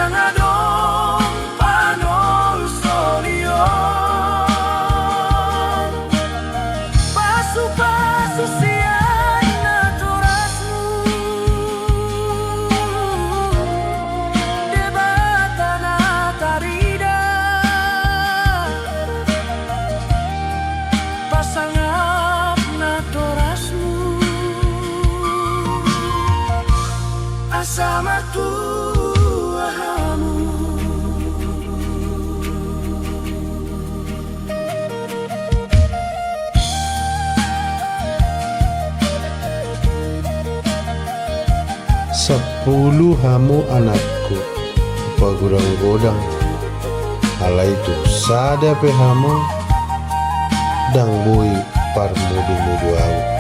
Sangadong panol solion pasu-pasu sian naturasmu debatana tarida pasangap naturasmu asama tuahamu. Sepuluh hamu anakku, apa godang-godang, ala itu sada pe hamu, dang bui par mudu-mudu au.